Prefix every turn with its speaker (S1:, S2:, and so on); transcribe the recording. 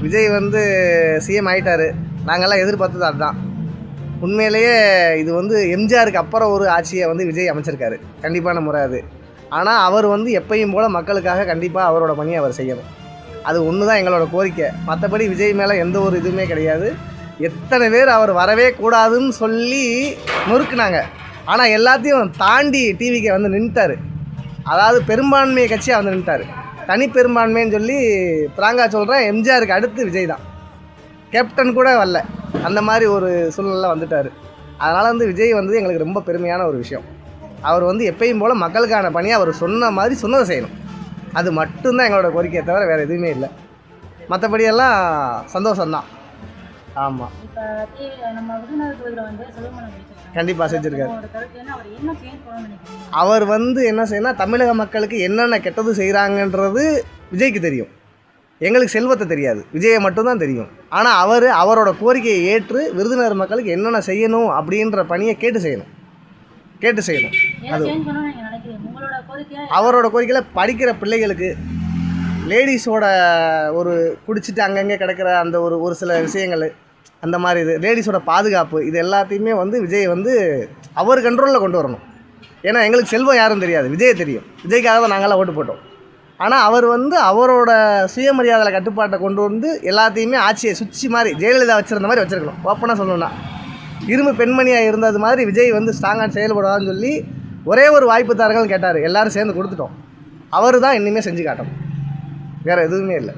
S1: விஜய் வந்து சிஎம் ஆகிட்டார். நாங்கள்லாம் எதிர்பார்த்தது அதுதான். உண்மையிலேயே இது வந்து எம்ஜிஆருக்கு அப்புறம் ஒரு ஆட்சியை வந்து விஜய் அமைச்சிருக்காரு, கண்டிப்பான முறை அது. ஆனால் அவர் வந்து எப்பயும் போல் மக்களுக்காக கண்டிப்பாக அவரோட பணியை அவர் செய்யணும். அது ஒன்று தான் எங்களோட கோரிக்கை. மற்றபடி விஜய் மேலே எந்த ஒரு இதுவுமே கிடையாது. எத்தனை பேர் அவர் வரவே கூடாதுன்னு சொல்லி நொறுக்குனாங்க. ஆனால் எல்லாத்தையும் தாண்டி டிவிக்கு வந்து நின்றுட்டார். அதாவது பெரும்பான்மை கட்சியாக வந்து நின்றுட்டார். தனி பெரும்பான்மைன்னு சொல்லி பிராங்கா சொல்கிறேன், எம்ஜிஆருக்கு அடுத்து விஜய் தான். கேப்டன் கூட வரல, அந்த மாதிரி ஒரு சூழ்நிலை வந்துட்டார். அதனால் வந்து விஜய் வந்து எங்களுக்கு ரொம்ப பெருமையான ஒரு விஷயம். அவர் வந்து எப்பயும் போல் மக்களுக்கான பணியை அவர் சொன்ன மாதிரி சொன்னதை செய்யணும். அது மட்டும்தான் எங்களோட கோரிக்கையை தவிர வேறு எதுவுமே இல்லை. மற்றபடியெல்லாம் சந்தோஷம்தான். ஆமாம், கண்டிப்பாக செஞ்சுருக்காரு. அவர் வந்து என்ன செய்யணும், தமிழக மக்களுக்கு என்னென்ன கெட்டது செய்கிறாங்கன்றது விஜய்க்கு தெரியும். எங்களுக்கு செல்வத்தை தெரியாது, விஜயை மட்டும்தான் தெரியும். ஆனால் அவரோட கோரிக்கையை ஏற்று விருதுநகர் மக்களுக்கு என்னென்ன செய்யணும் அப்படின்ற பணியை கேட்டு செய்யணும். அது அவரோட கோரிக்கையில் படிக்கிற பிள்ளைகளுக்கு, லேடிஸோட ஒரு குடிச்சிட்டு அங்கங்கே கிடக்கிற அந்த ஒரு சில விஷயங்கள், அந்த மாதிரி இது லேடிஸோட பாதுகாப்பு, இது எல்லாத்தையுமே வந்து விஜய் வந்து அவர் கண்ட்ரோலில் கொண்டு வரணும். ஏன்னா எங்களுக்கு செல்வம் யாரும் தெரியாது, விஜய் தெரியும். விஜய்க்காக தான் நாங்கள்லாம் ஓட்டு போட்டோம். ஆனால் அவர் வந்து அவரோட சுயமரியாதை கட்டுப்பாட்டை கொண்டு வந்து எல்லாத்தையுமே ஆட்சியை சுற்றி மாதிரி ஜெயலலிதா வச்சுருந்த மாதிரி வச்சுருக்கணும். ஓப்பனாக சொல்லணும்னா இரும்பு பெண்மணியாக இருந்தது மாதிரி விஜய் வந்து ஸ்ட்ராங்காக செயல்படுவான்னு சொல்லி ஒரே ஒரு வாய்ப்பு தாருங்கள்னு கேட்டார். எல்லோரும் சேர்ந்து கொடுத்துட்டோம். அவர் தான் இன்னுமே செஞ்சு காட்டணும், வேறு எதுவுமே இல்லை.